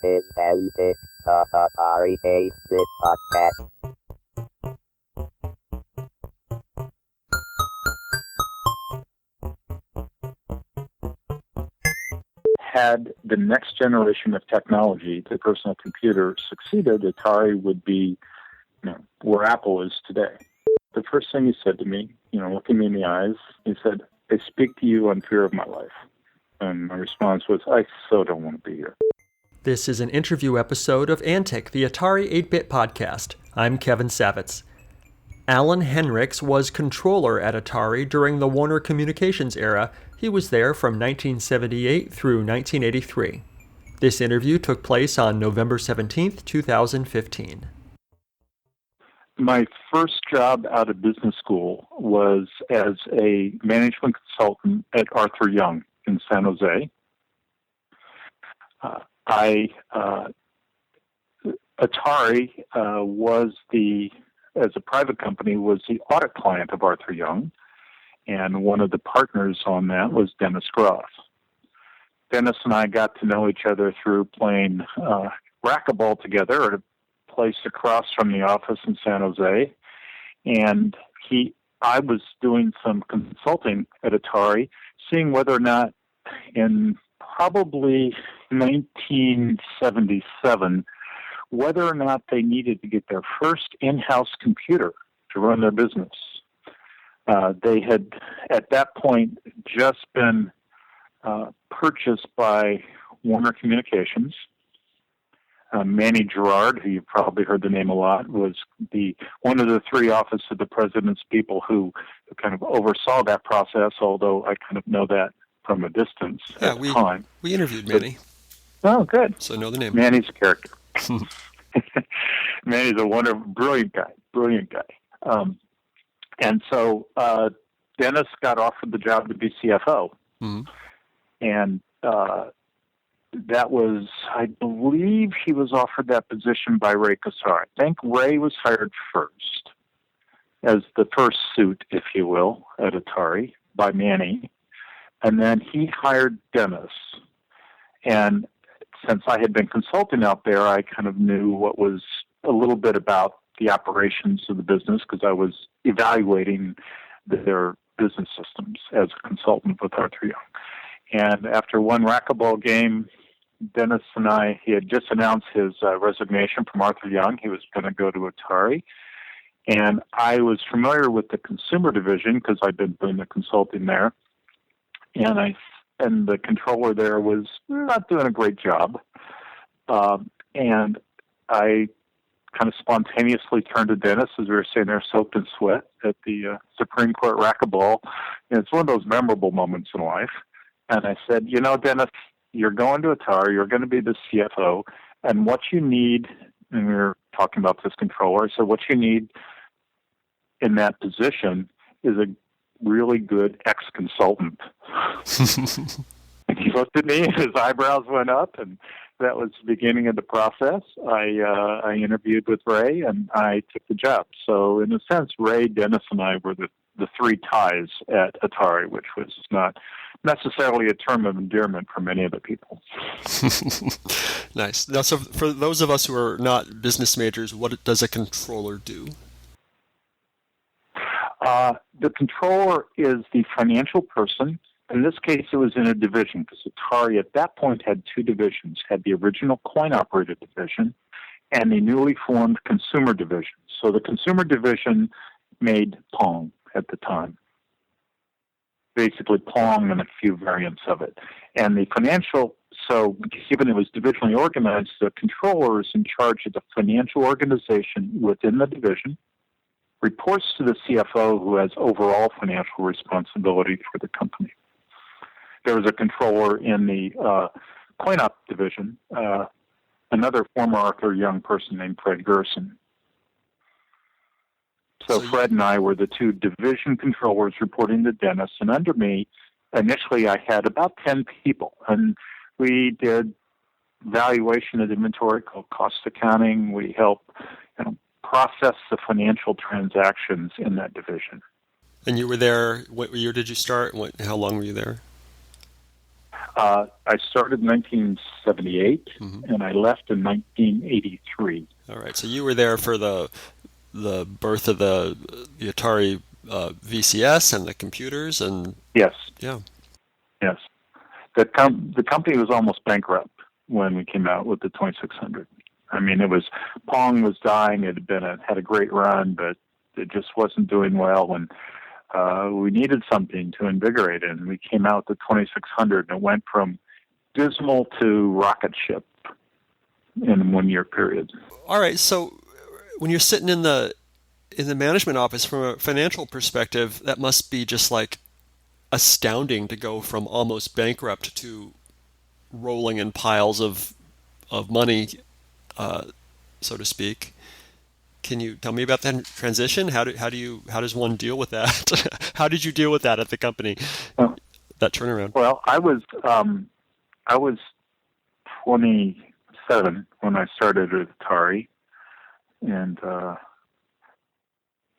is Henricks, the Atari 8-bit podcast. Had the next generation of technology, the personal computer, succeeded, Atari would be, where Apple is today. The first thing he said to me, looking me in the eyes, he said, "I speak to you on fear of my life." And my response was, "I so don't want to be here." This is an interview episode of Antic, the Atari 8-bit podcast. I'm Kevin Savitz. Alan Henricks was controller at Atari during the Warner Communications era. He was there from 1978 through 1983. This interview took place on November 17th, 2015. My first job out of business school was as a management consultant at Arthur Young in San Jose. Atari as a private company, was the audit client of Arthur Young, and one of the partners on that was Dennis Groff. Dennis and I got to know each other through playing racquetball together at a place across from the office in San Jose, and I was doing some consulting at Atari, seeing whether or not in probably 1977, whether or not they needed to get their first in-house computer to run their business. They had, at that point, just been purchased by Warner Communications. Manny Gerard, who you've probably heard the name a lot, was one of the three Office of the President's people who kind of oversaw that process, although I kind of know that from a distance at the time. We interviewed Manny. Oh, good. So I know the name. Manny's a character. Manny's a brilliant guy. And so Dennis got offered the job to be CFO. Mm-hmm. And that was, I believe he was offered that position by Ray Kassar. I think Ray was hired first as the first suit, if you will, at Atari by Manny. And then he hired Dennis. And since I had been consulting out there, I kind of knew what was a little bit about the operations of the business because I was evaluating their business systems as a consultant with Arthur Young. And after one racquetball game, Dennis and he had just announced his resignation from Arthur Young. He was going to go to Atari. And I was familiar with the consumer division because I'd been doing the consulting there. And the controller there was not doing a great job. And I kind of spontaneously turned to Dennis as we were sitting there soaked in sweat at the Supreme Court racquetball. And it's one of those memorable moments in life. And I said, Dennis, you're going to Atari, you're going to be the CFO, and what you need, and we were talking about this controller, so what you need in that position is a really good ex-consultant. And he looked at me and his eyebrows went up, and that was the beginning of the process. I interviewed with Ray, and I took the job. So in a sense, Ray, Dennis, and I were the three ties at Atari, which was not necessarily a term of endearment for many of the people. Nice. Now, so for those of us who are not business majors, what does a controller do? The controller is the financial person. In this case, it was in a division because Atari at that point had two divisions, had the original coin-operated division and the newly formed consumer division. So the consumer division made Pong at the time. Basically Pong and a few variants of it. And the financial, so given it was divisionally organized, the controller is in charge of the financial organization within the division, reports to the CFO who has overall financial responsibility for the company. There was a controller in the coin-op division, another former Arthur Young person named Fred Gerson. So Fred and I were the two division controllers reporting to Dennis, and under me, initially I had about 10 people, and we did valuation of inventory called cost accounting. We helped process the financial transactions in that division. And you were there, what year did you start? How long were you there? I started in 1978, and I left in 1983. All right, so you were there for the birth of the Atari VCS and the computers, and Yes, yeah. yes. The company was almost bankrupt when we came out with the 2600. I mean, Pong was dying. It had a great run, but it just wasn't doing well, and we needed something to invigorate it. And we came out with the 2600, and it went from dismal to rocket ship in a 1 year period. All right, so when you're sitting in the management office, from a financial perspective, that must be just like astounding to go from almost bankrupt to rolling in piles of money, so to speak. Can you tell me about that transition? How does one deal with that? How did you deal with that at the company? That turnaround. Well, I was 27 when I started at Atari, and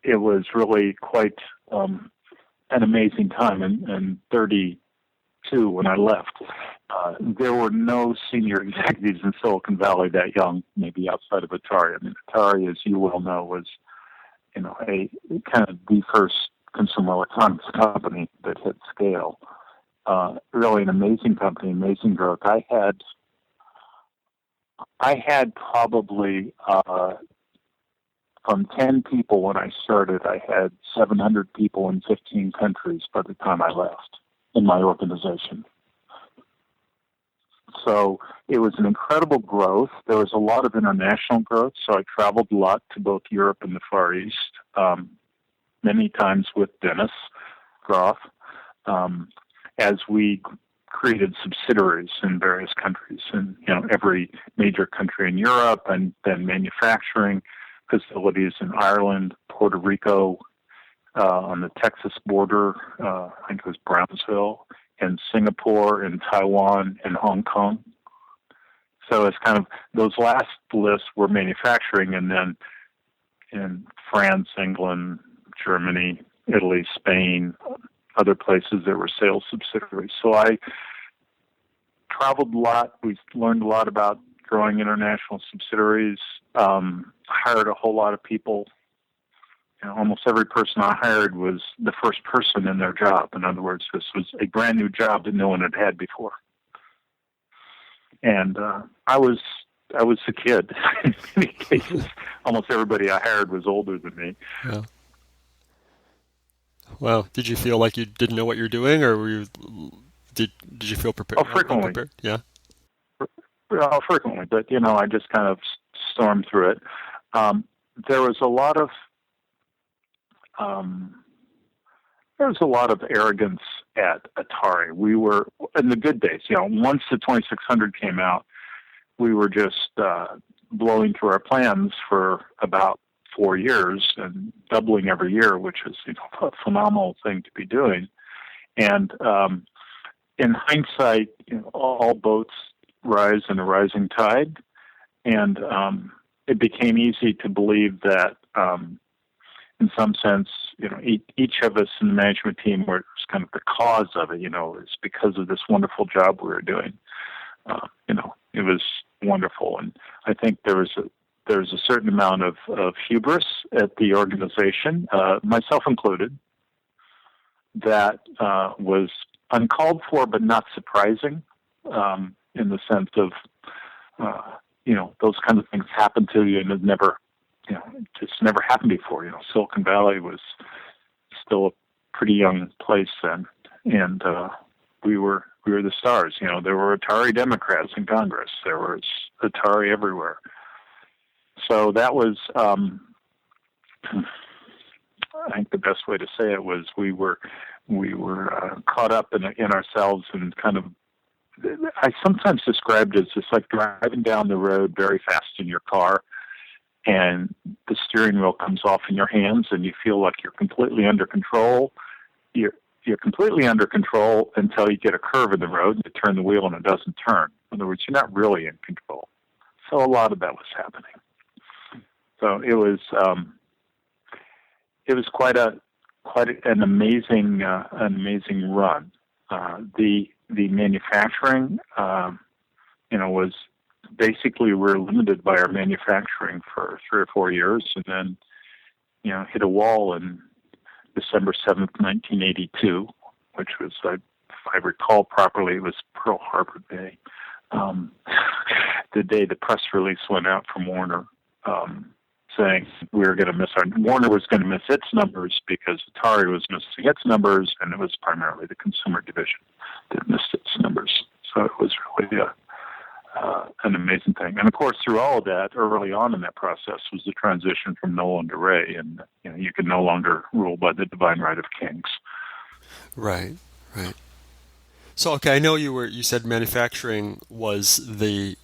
it was really quite an amazing time. And 32 when I left. There were no senior executives in Silicon Valley that young, maybe outside of Atari. I mean, Atari, as you well know, was, a kind of the first consumer electronics company that hit scale. Really an amazing company, amazing growth. I had probably from 10 people when I started, I had 700 people in 15 countries by the time I left in my organization. So it was an incredible growth. There was a lot of international growth, so I traveled a lot to both Europe and the Far East, many times with Dennis Groff, as we created subsidiaries in various countries, and every major country in Europe, and then manufacturing facilities in Ireland, Puerto Rico, on the Texas border, I think it was Brownsville, and Singapore, and Taiwan, and Hong Kong. So it's kind of, those last lists were manufacturing, and then in France, England, Germany, Italy, Spain, other places there were sales subsidiaries. So I traveled a lot. We learned a lot about growing international subsidiaries, hired a whole lot of people. Almost every person I hired was the first person in their job. In other words, this was a brand new job that no one had had before. And I was a kid. In many cases, almost everybody I hired was older than me. Yeah. Well, did you feel like you didn't know what you're doing, or did you feel prepared? Oh, frequently. Prepared? Yeah. Well, frequently, but I just kind of stormed through it. There was a lot of arrogance at Atari. We were in the good days. Once the 2600 came out, we were just blowing through our plans for about 4 years and doubling every year, which is a phenomenal thing to be doing. And in hindsight, all boats rise in a rising tide, and it became easy to believe that, in some sense, each of us in the management team was kind of the cause of it. It's because of this wonderful job we were doing. It was wonderful, and I think there was a certain amount of hubris at the organization, myself included, that was uncalled for but not surprising, in the sense of those kind of things happen to you and it never just never happened before. Silicon Valley was still a pretty young place then, and we were the stars. There were Atari Democrats in Congress. There was Atari everywhere. So that was, I think the best way to say it was we were caught up in ourselves, and kind of, I sometimes described it as just like driving down the road very fast in your car, and the steering wheel comes off in your hands, and you feel like you're completely under control. You're completely under control until you get a curve in the road, and you turn the wheel and it doesn't turn. In other words, you're not really in control. So a lot of that was happening. So it was quite an amazing run. The manufacturing, was basically we were limited by our manufacturing for 3 or 4 years, and then hit a wall in December 7th, 1982, which was, if I recall properly, it was Pearl Harbor Day. The day the press release went out from Warner, saying Warner was going to miss its numbers because Atari was missing its numbers, and it was primarily the consumer division that missed its numbers. So it was really an amazing thing. And of course, through all of that, early on in that process was the transition from Nolan to Ray, and you could no longer rule by the divine right of kings. Right. So, okay, I know you said manufacturing was the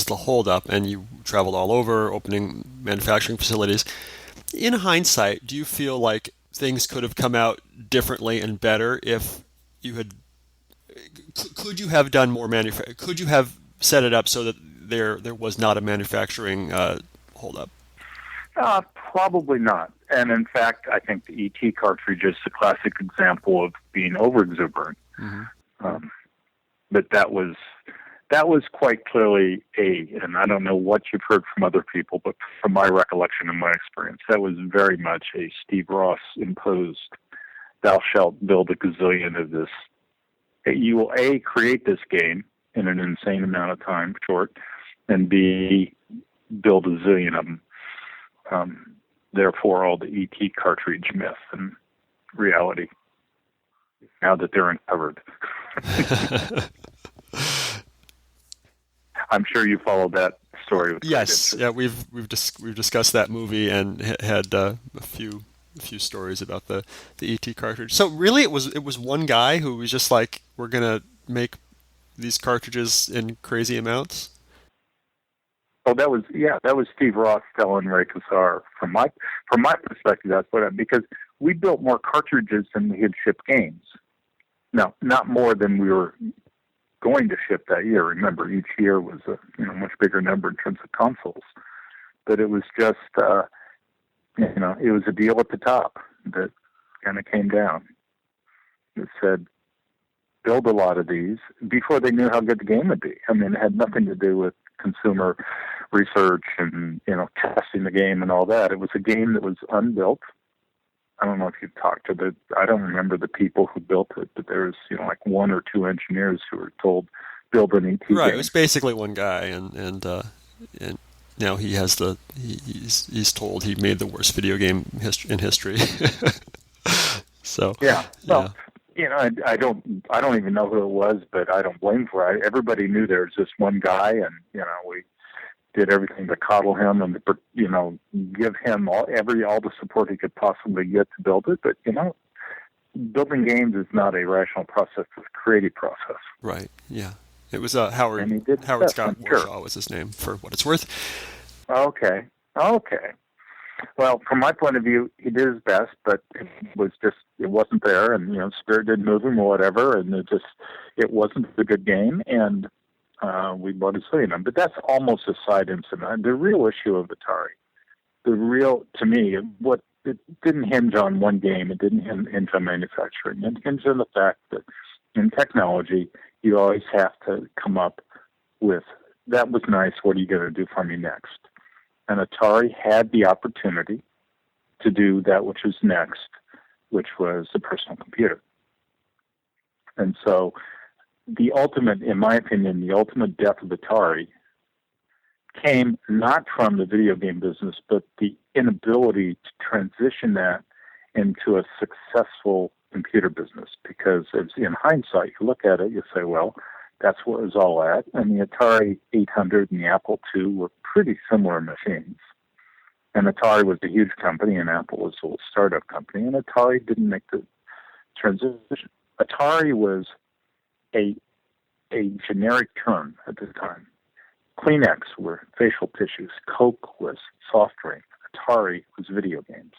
holdup, and you traveled all over opening manufacturing facilities. In hindsight, do you feel like things could have come out differently and better if you had? Could you have done more manufacturing? Could you have set it up so that there was not a manufacturing holdup? Probably not. And in fact, I think the ET cartridge is the classic example of being over-exuberant. Mm-hmm. But that was quite clearly and I don't know what you've heard from other people, but from my recollection and my experience, that was very much a Steve Ross imposed, thou shalt build a gazillion of this. You will A, create this game in an insane amount of time, short, and B, build a zillion of them. Therefore, all the ET cartridge myth and reality, now that they're uncovered. I'm sure you followed that story. Yes, yeah, we've discussed that movie and had a few stories about the ET cartridge. So really, it was one guy who was just like, we're gonna make these cartridges in crazy amounts. Oh, that was Steve Ross telling Ray Kassar. From my perspective, that's what because we built more cartridges than we had shipped games. No, not more than we were going to ship that year. Remember, each year was a much bigger number in terms of consoles. But it was just it was a deal at the top that kind of came down. It said, build a lot of these before they knew how good the game would be. I mean, it had nothing to do with consumer research and testing the game and all that. It was a game that was unbuilt. I don't know if you've talked to I don't remember the people who built it, but there's like 1 or 2 engineers who were told build an ET right, game. It was basically one guy, and now he has he's told he made the worst video game in history. So yeah. Well, I don't even know who it was, but I don't blame for it. Everybody knew there was just one guy, and we did everything to coddle him and give him all the support he could possibly get to build it. But building games is not a rational process; it's a creative process. Right. Yeah. It was Howard Scott Warshaw was his name, for what it's worth. Okay. Well, from my point of view, he did his best, but it wasn't there, and spirit didn't move him or whatever, and it wasn't a good game, and we bought a zillion of them. But that's almost a side incident. The real issue of Atari, to me, it didn't hinge on one game. It didn't hinge on manufacturing. It hinged on the fact that in technology, you always have to come up with, that was nice, what are you going to do for me next? And Atari had the opportunity to do that which was next, which was the personal computer. And so in my opinion, the ultimate death of Atari came not from the video game business, but the inability to transition that into a successful computer business. Because in hindsight, you look at it, you say, well, that's what it was all at. And the Atari 800 and the Apple II were pretty similar machines. And Atari was a huge company, and Apple was a little startup company, and Atari didn't make the transition. Atari was a generic term at the time. Kleenex were facial tissues. Coke was soft drink. Atari was video games.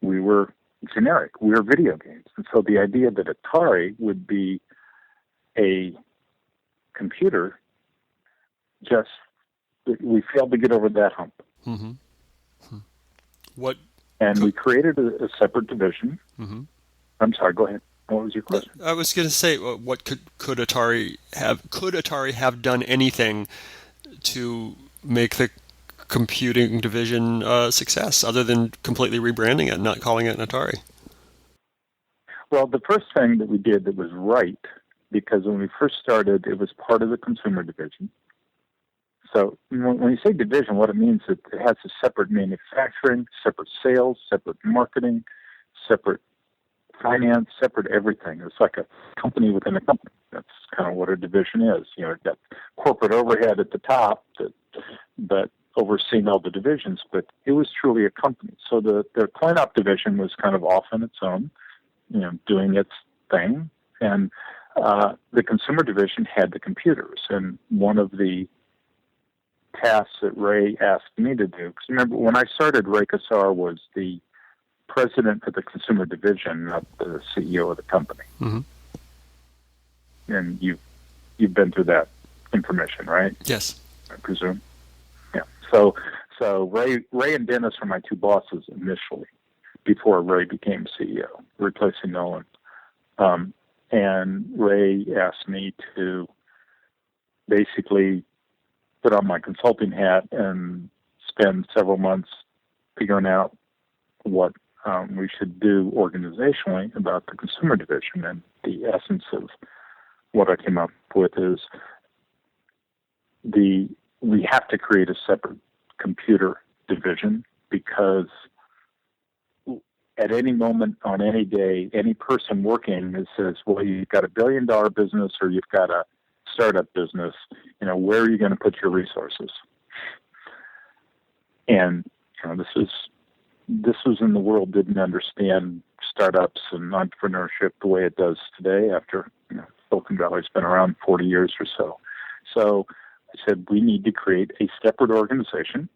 We were generic. We were video games. And so the idea that Atari would be a computer, we failed to get over that hump. Mm-hmm. What? And we created a separate division. Mm-hmm. I'm sorry, go ahead. What was your question? I was going to say, what could Atari have? Could Atari have done anything to make the computing division a success, other than completely rebranding it and not calling it an Atari? Well, the first thing that we did that was right, because when we first started, it was part of the consumer division. So when you say division, what it means is it has a separate manufacturing, separate sales, separate marketing, separate finance, separate everything. It's like a company within a company. That's kind of what a division is. You've got corporate overhead at the top, but overseeing all the divisions. But it was truly a company. So the coin-op division was kind of off on its own, doing its thing. And the consumer division had the computers. And one of the tasks that Ray asked me to do, because remember, when I started, Ray Kassar was the president of the consumer division, not the CEO of the company. Mm-hmm. And you've been through that information, right? Yes, I presume. Yeah. So Ray and Dennis were my two bosses initially, before Ray became CEO, replacing Nolan. And Ray asked me to basically put on my consulting hat and spend several months figuring out what we should do organizationally about the consumer division. And the essence of what I came up with is we have to create a separate computer division, because at any moment on any day, any person working that says, well, you've got $1 billion business or you've got a startup business, where are you going to put your resources? And this was in the world didn't understand startups and entrepreneurship the way it does today after Silicon Valley's been around 40 years or so. So I said, we need to create a separate organization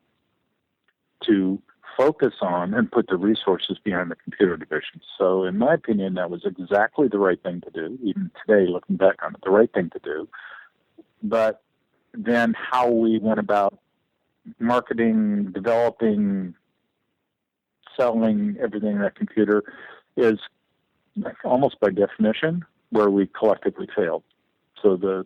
to focus on and put the resources behind the computer division. So in my opinion, that was exactly the right thing to do. Even today, looking back on it, the right thing to do. But then how we went about marketing, developing, selling everything in that computer is almost by definition where we collectively failed. So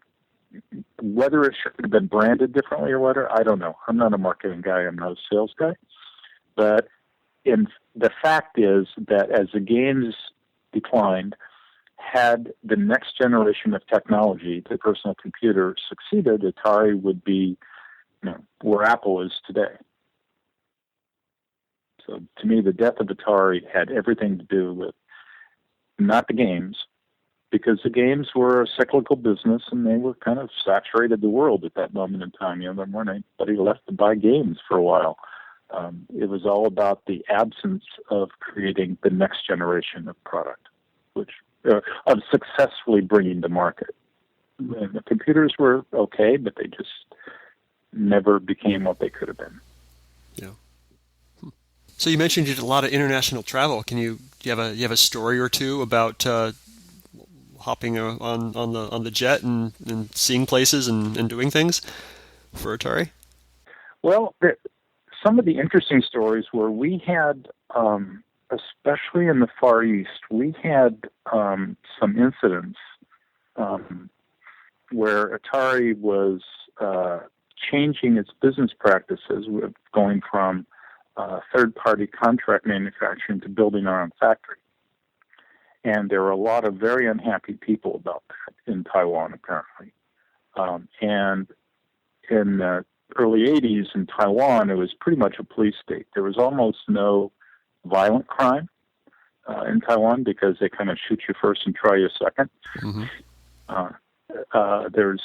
whether it should have been branded differently or whatever, I don't know. I'm not a marketing guy. I'm not a sales guy. But the fact is that as the games declined, had the next generation of technology, the personal computer, succeeded, Atari would be where Apple is today. So to me, the death of Atari had everything to do with not the games, because the games were a cyclical business and they were kind of saturated the world at that moment in time. There weren't anybody left to buy games for a while. It was all about the absence of creating the next generation of product, of successfully bringing to market. And the computers were okay, but they just never became what they could have been. Yeah. So you mentioned you did a lot of international travel. Do you have a story or two about hopping on the jet and seeing places and doing things for Atari? Well, some of the interesting stories were we had, especially in the Far East, we had some incidents where Atari was changing its business practices, going from third-party contract manufacturing to building our own factory. And there were a lot of very unhappy people about that in Taiwan, apparently. And in the early 80s in Taiwan, it was pretty much a police state. There was almost no violent crime in Taiwan because they kind of shoot you first and try you second. Mm-hmm. There's,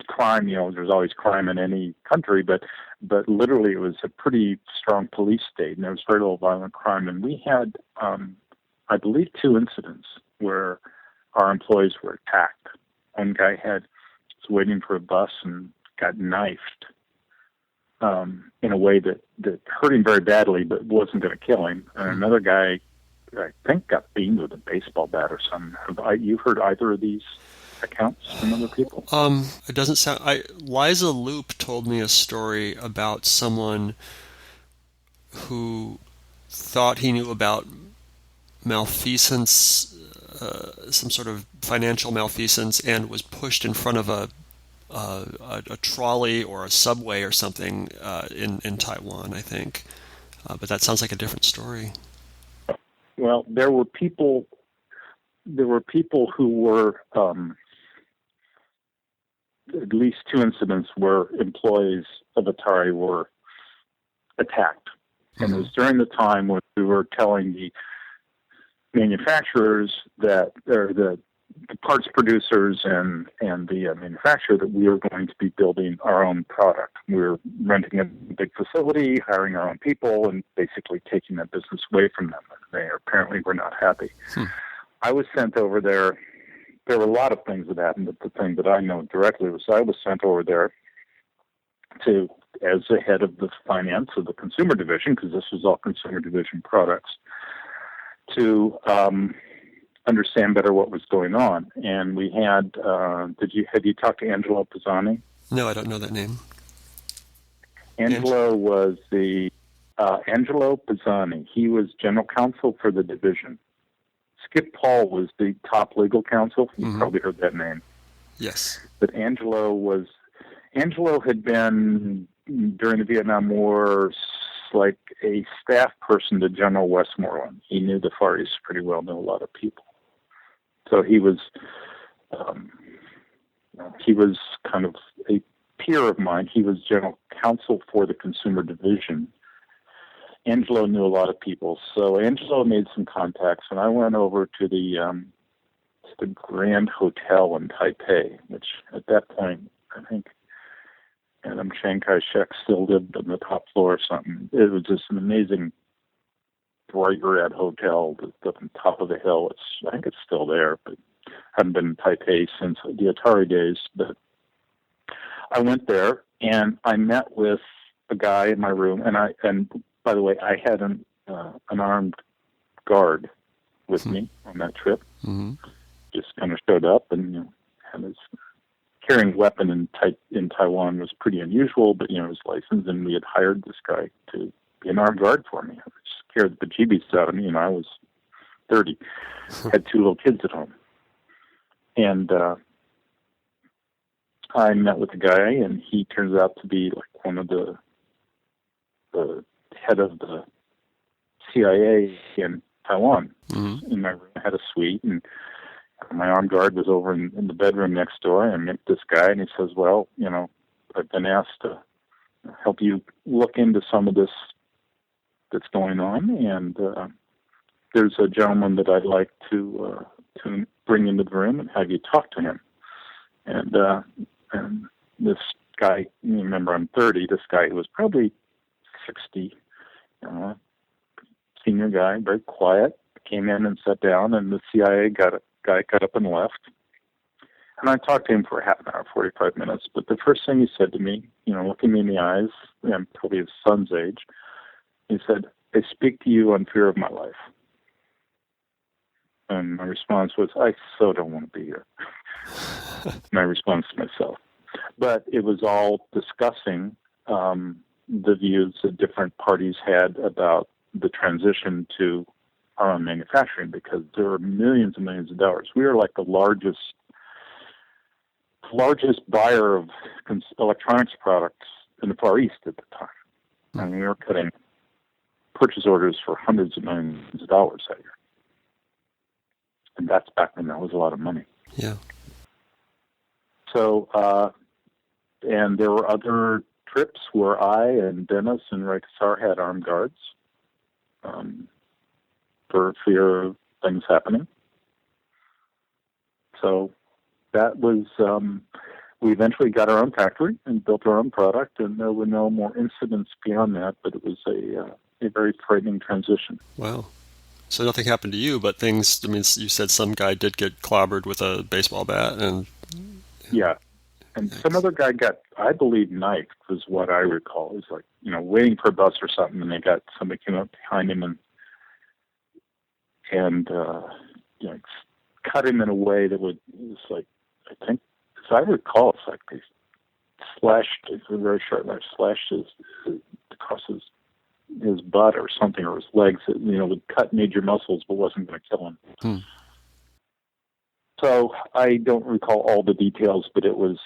crime, there's always crime in any country, but literally it was a pretty strong police state, and there was very little violent crime. And we had, I believe, 2 incidents where our employees were attacked. One guy was waiting for a bus and got knifed in a way that hurt him very badly, but wasn't going to kill him. And another guy, I think, got beaten with a baseball bat or something. Have you heard either of these accounts from other people? It doesn't sound. Liza Loop told me a story about someone who thought he knew about malfeasance some sort of financial malfeasance and was pushed in front of a trolley or a subway or something in Taiwan, I think. But that sounds like a different story. Well, there were people who were, at least 2 incidents where employees of Atari were attacked. And it was during the time when we were telling the manufacturers that, or the parts producers and the manufacturer, that we were going to be building our own product. We were renting a big facility, hiring our own people, and basically taking that business away from them. They apparently were not happy. I was sent over there. There were a lot of things that happened, but the thing that I know directly was I was sent over there as the head of the finance of the consumer division, because this was all consumer division products, to understand better what was going on. And we had, have you talked to Angelo Pisani? No, I don't know that name. Angelo was Angelo Pisani. He was general counsel for the division. Skip Paul was the top legal counsel. You probably heard that name. Yes. But Angelo had been, during the Vietnam War, like a staff person to General Westmoreland. He knew the Far East pretty well, knew a lot of people. So he was kind of a peer of mine. He was general counsel for the consumer division. Angelo knew a lot of people, so Angelo made some contacts, and I went over to the Grand Hotel in Taipei, which at that point, I think Madam Chiang Kai-shek still lived on the top floor or something. It was just an amazing, bright red hotel up on top of the hill. I think it's still there, but I haven't been in Taipei since the Atari days. But I went there, and I met with a guy in my room, and by the way, I had an armed guard with me on that trip. Just kind of showed up, and had his carrying a weapon in Taiwan was pretty unusual, but his license, and we had hired this guy to be an armed guard for me. It scared the bejeebies out of me. I was 30, had 2 little kids at home, and I met with the guy, and he turns out to be like one of the head of the CIA in Taiwan. In my room, I had a suite, and my armed guard was over in the bedroom next door. I met this guy, and he says, well, I've been asked to help you look into some of this that's going on, and there's a gentleman that I'd like to bring into the room and have you talk to him. And this guy, remember I'm 30, this guy who was probably 60, senior guy, very quiet, came in and sat down, and the CIA guy got up and left. And I talked to him for half an hour, 45 minutes. But the first thing he said to me, looking me in the eyes, I'm probably his son's age, he said, I speak to you on fear of my life. And my response was, I so don't want to be here. My response to myself. But it was all discussing the views that different parties had about the transition to our own manufacturing, because there were millions and millions of dollars. We were like the largest buyer of electronics products in the Far East at the time. I mean, we were cutting purchase orders for hundreds of millions of dollars that year. And that's back when that was a lot of money. Yeah. So, and there were other trips where I and Dennis and Ray Kassar had armed guards for fear of things happening. So that was, we eventually got our own factory and built our own product, and there were no more incidents beyond that, but it was a very frightening transition. Wow. So nothing happened to you, but things, you said some guy did get clobbered with a baseball bat, and... Yeah. And some other guy got, I believe, knifed, was what I recall. It was like, waiting for a bus or something, and somebody came up behind him and cut him in a way that was like, I think, as I recall, it's like they slashed, it's a very short knife, slashed across his butt or something, or his legs. It would cut major muscles, but wasn't going to kill him. So I don't recall all the details, but it was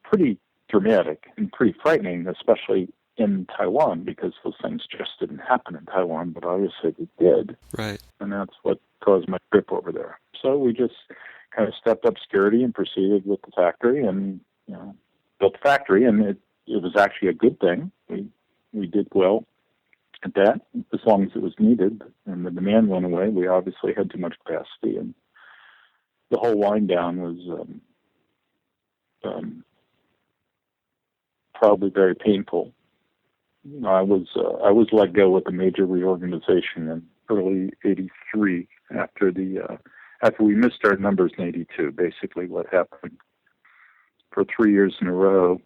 pretty dramatic and pretty frightening, especially in Taiwan, because those things just didn't happen in Taiwan, but obviously they did. Right. And that's what caused my trip over there. So we just kind of stepped up security and proceeded with the factory, and built the factory, and it was actually a good thing. We did well at that, as long as it was needed, and the demand went away. We obviously had too much capacity, and the whole wind down was probably very painful. I was let go with a major reorganization in early '83 after we missed our numbers in '82. Basically, what happened for 3 years in a row,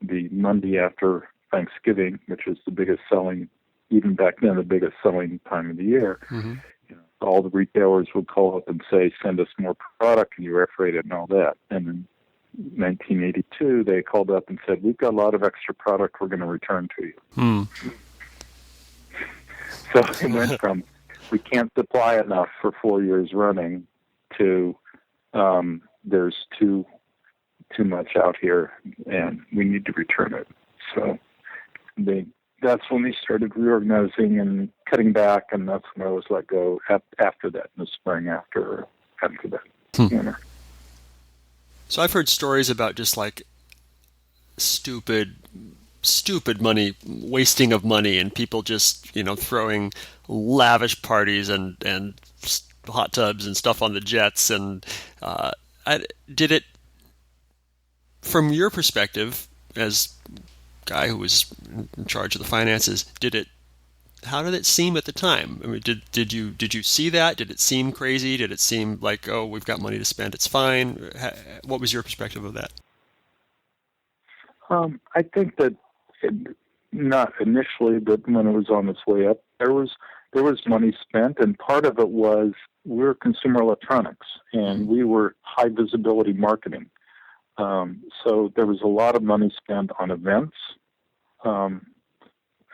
the Monday after Thanksgiving, which was the biggest selling, even back then, the biggest selling time of the year. Mm-hmm. All the retailers would call up and say, "Send us more product," and you were afraid and all that. And in 1982, they called up and said, "We've got a lot of extra product we're going to return to you." So it went from, we can't supply enough for 4 years running, to there's too much out here and we need to return it. So that's when we started reorganizing and cutting back, and that's when I was let go after that, in the spring after that. So I've heard stories about just like stupid money, wasting of money, and people just, throwing lavish parties and hot tubs and stuff on the jets. And did it, from your perspective as guy who was in charge of the finances, how did it seem at the time? I mean, did you see that? Did it seem crazy? Did it seem like, oh, we've got money to spend, it's fine? What was your perspective of that? I think that not initially, but when it was on its way up, there was money spent, and part of it was we're consumer electronics, and we were high visibility marketing. So there was a lot of money spent on events.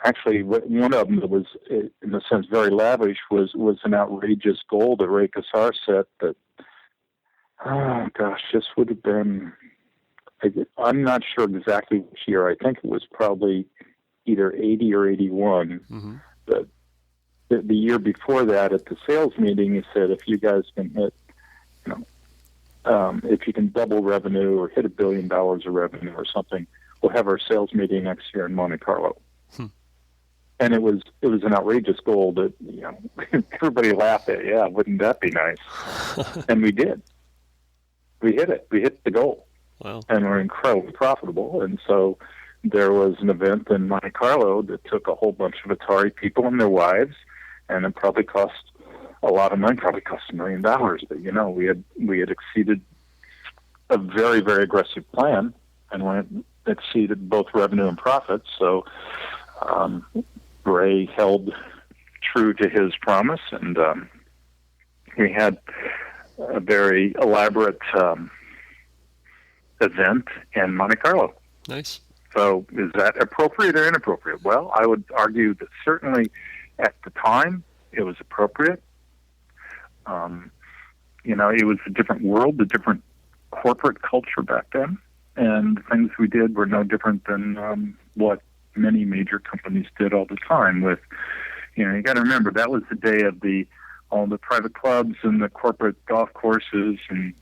Actually, one of them that was, in a sense, very lavish was an outrageous goal that Ray Kassar set that, this would have been, I'm not sure exactly which year. I think it was probably either 80 or 81. Mm-hmm. But the year before that, at the sales meeting, he said, if you guys can hit, if you can double revenue or hit $1 billion of revenue or something, we'll have our sales meeting next year in Monte Carlo. And it was an outrageous goal that everybody laughed at. Yeah, wouldn't that be nice? And we did. We hit it. We hit the goal. Wow. And we're incredibly profitable. And so there was an event in Monte Carlo that took a whole bunch of Atari people and their wives, and it probably cost a lot of money. Probably cost $1 million. But we had exceeded a very, very aggressive plan, and we exceeded both revenue and profits. So Ray held true to his promise, and we had a very elaborate event in Monte Carlo. Nice. So is that appropriate or inappropriate? Well, I would argue that certainly at the time it was appropriate. It was a different world, a different corporate culture back then, and the things we did were no different than what many major companies did all the time. With, you got to remember, that was the day of all the private clubs and the corporate golf courses, and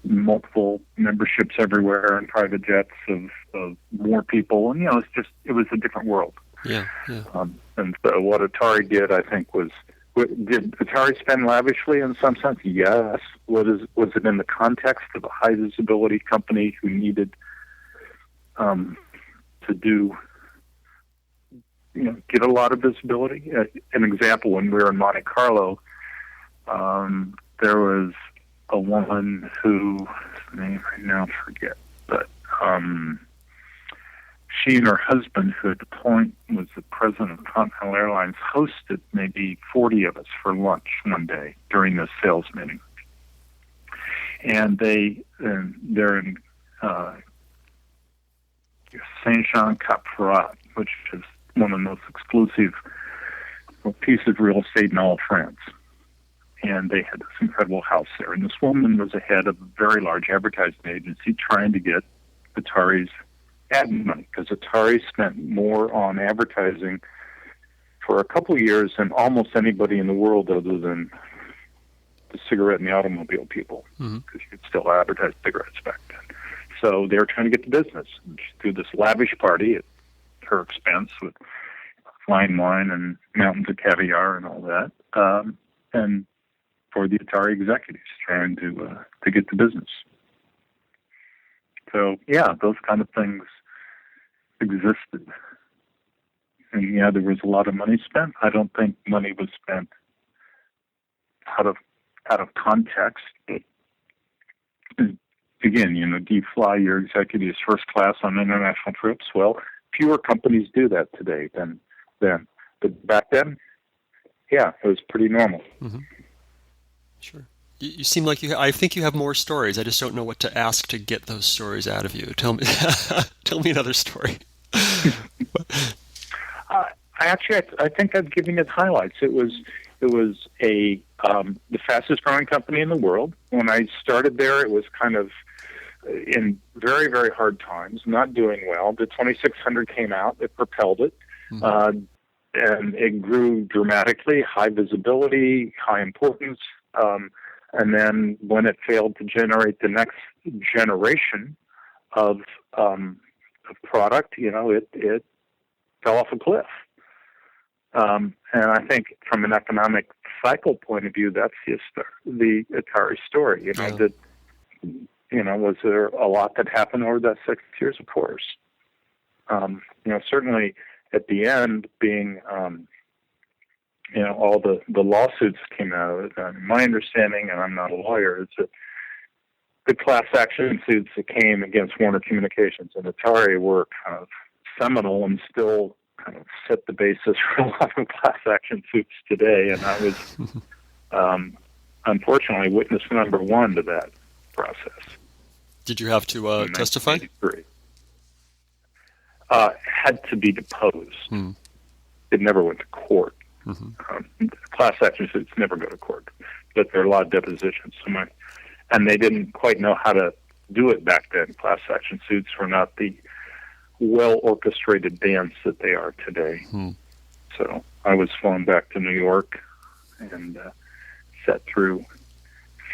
multiple memberships everywhere, and private jets of more people, and it was a different world. Yeah. And so what Atari did, I think, did Atari spend lavishly in some sense? Yes. Was it in the context of a high visibility company who needed to do, get a lot of visibility? An example, when we were in Monte Carlo, there was a woman whose name I now forget, but she and her husband, who at the point was the president of Continental Airlines, hosted maybe 40 of us for lunch one day during this sales meeting. And they're in Saint-Jean-Cap-Ferrat, which is one of the most exclusive pieces of real estate in all of France. and they had this incredible house there. And this woman was the head of a very large advertising agency trying to get Atari's ad money, because Atari spent more on advertising for a couple of years than almost anybody in the world other than the cigarette and the automobile people, because you could still advertise cigarettes back then. So they were trying to get the business. She threw this lavish party at her expense with fine wine and mountains of caviar and all that, and for the Atari executives trying to get the business. So, yeah, those kind of things existed. And, yeah, there was a lot of money spent. I don't think money was spent out of context. Again, do you fly your executives first class on international trips? Well, fewer companies do that today than then. But back then, yeah, it was pretty normal. Mm-hmm. Sure. You seem like I think you have more stories. I just don't know what to ask to get those stories out of you. Tell me, tell me another story. I think I've given it highlights. It was the fastest growing company in the world. When I started there, it was kind of in very, very hard times, not doing well. The 2600 came out. It propelled it. And it grew dramatically, high visibility, high importance. And then when it failed to generate the next generation of product, it fell off a cliff. And I think from an economic cycle point of view, that's the Atari story. Was there a lot that happened over that 6 years? Of course. Certainly at the end, being all the lawsuits came out of it. And my understanding, and I'm not a lawyer, is that the class action suits that came against Warner Communications and Atari were kind of seminal and still kind of set the basis for a lot of class action suits today. And I was, unfortunately, witness number one to that process. Did you have to testify? Had to be deposed. It never went to court. Class action suits never go to court, but there are a lot of depositions. And they didn't quite know how to do it back then. Class action suits were not the well-orchestrated dance that they are today. So I was flown back to New York and sat through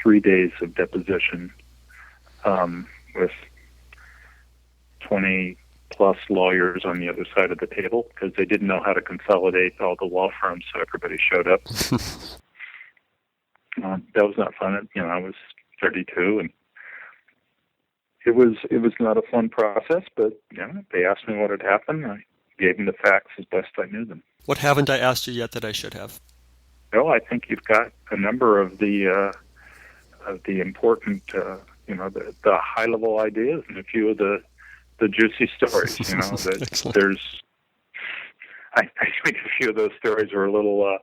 3 days of deposition with 20-plus lawyers on the other side of the table, because they didn't know how to consolidate all the law firms, so everybody showed up. That was not fun. I was 32, and it was not a fun process, but they asked me what had happened. I gave them the facts as best I knew them. What haven't I asked you yet that I should have? Well, I think you've got a number of the important, the high-level ideas, and a few of the juicy stories. That there's. I think a few of those stories were a little.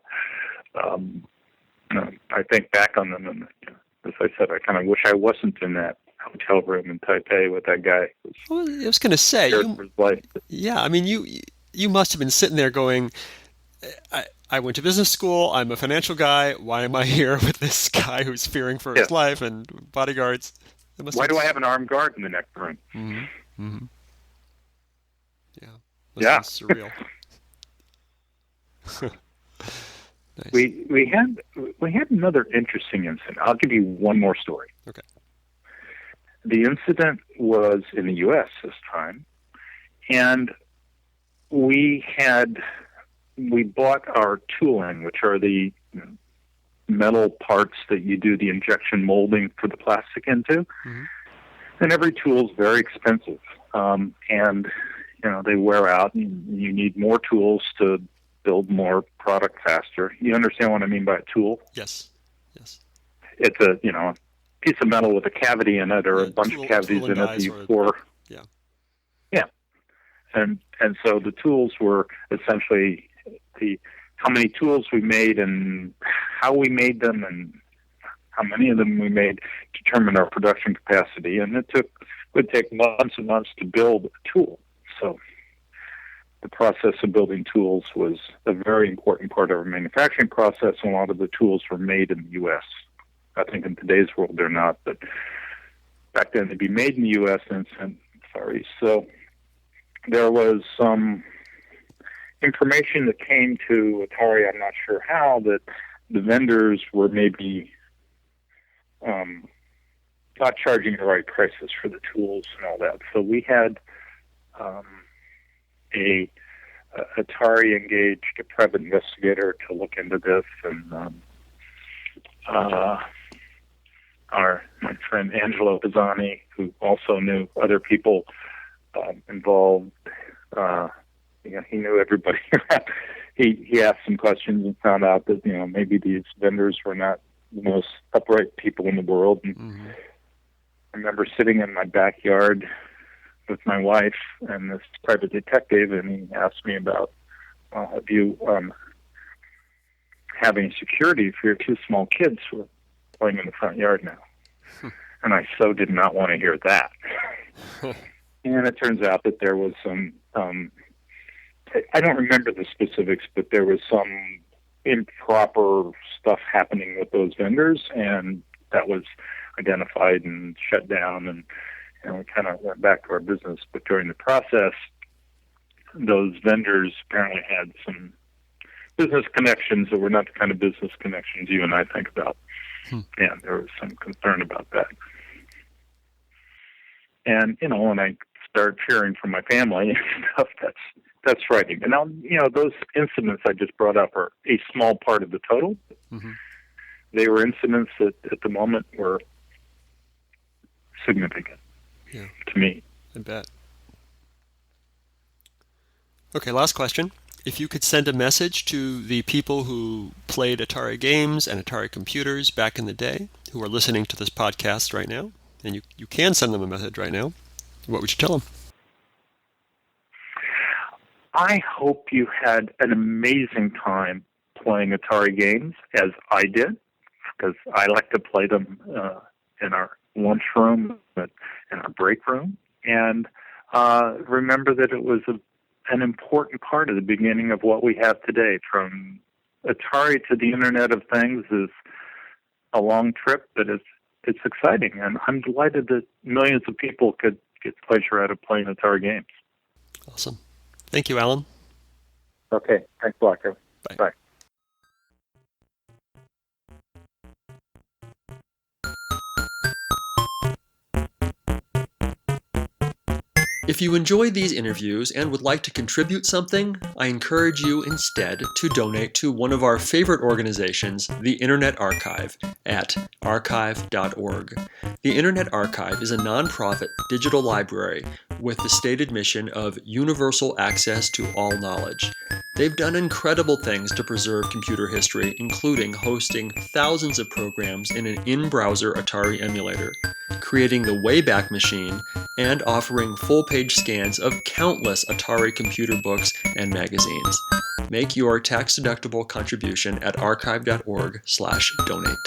I think back on them, and as I said, I kind of wish I wasn't in that hotel room in Taipei with that guy. Well, I was going to say, you must have been sitting there going, I went to business school, I'm a financial guy, why am I here with this guy who's fearing for his life and bodyguards? Why do I have an armed guard in the next room? Yeah. Surreal. Nice. We had another interesting incident. I'll give you one more story. Okay. The incident was in the U.S. this time, and we bought our tooling, which are the metal parts that you do the injection molding for the plastic into. And every tool is very expensive, and they wear out. And you need more tools to build more product faster. You understand what I mean by a tool? Yes. It's a piece of metal with a cavity in it, or a bunch of cavities in it that you pour. And so the tools were essentially how many tools we made and how we made them and how many of them we made determined our production capacity. And it would take months and months to build a tool. So the process of building tools was a very important part of our manufacturing process, and a lot of the tools were made in the U.S. I think in today's world they're not, but back then they'd be made in the U.S. and sent Far East. So there was some information that came to Atari, I'm not sure how, that the vendors were maybe not charging the right prices for the tools and all that. So we had Atari engaged a private investigator to look into this, and my friend Angelo Pisani, who also knew other people involved, he knew everybody. He asked some questions and found out that maybe these vendors were not the most upright people in the world. And I remember sitting in my backyard with my wife and this private detective, and he asked me about, have you having security for your two small kids who are playing in the front yard now? And I so did not want to hear that. And it turns out that there was some, I don't remember the specifics, but there was some improper stuff happening with those vendors, and that was identified and shut down, and we kind of went back to our business. But during the process, those vendors apparently had some business connections that were not the kind of business connections you and I think about. And there was some concern about that. And, when I start hearing from my family and stuff, that's frightening. And now, those incidents I just brought up are a small part of the total. They were incidents that at the moment were significant to me. I bet. Okay, last question. If you could send a message to the people who played Atari games and Atari computers back in the day, who are listening to this podcast right now, and you can send them a message right now, what would you tell them? I hope you had an amazing time playing Atari games, as I did, because I like to play them in our lunchroom, in our break room, and remember that it was an important part of the beginning of what we have today. From Atari to the Internet of Things is a long trip, but it's exciting, and I'm delighted that millions of people could get pleasure out of playing Atari games. Awesome. Thank you, Alan. Okay. Thanks a lot, Kevin. Bye. If you enjoyed these interviews and would like to contribute something, I encourage you instead to donate to one of our favorite organizations, the Internet Archive, at archive.org. The Internet Archive is a nonprofit digital library with the stated mission of universal access to all knowledge. They've done incredible things to preserve computer history, including hosting thousands of programs in an in-browser Atari emulator, creating the Wayback Machine, and offering full-page scans of countless Atari computer books and magazines. Make your tax-deductible contribution at archive.org/donate.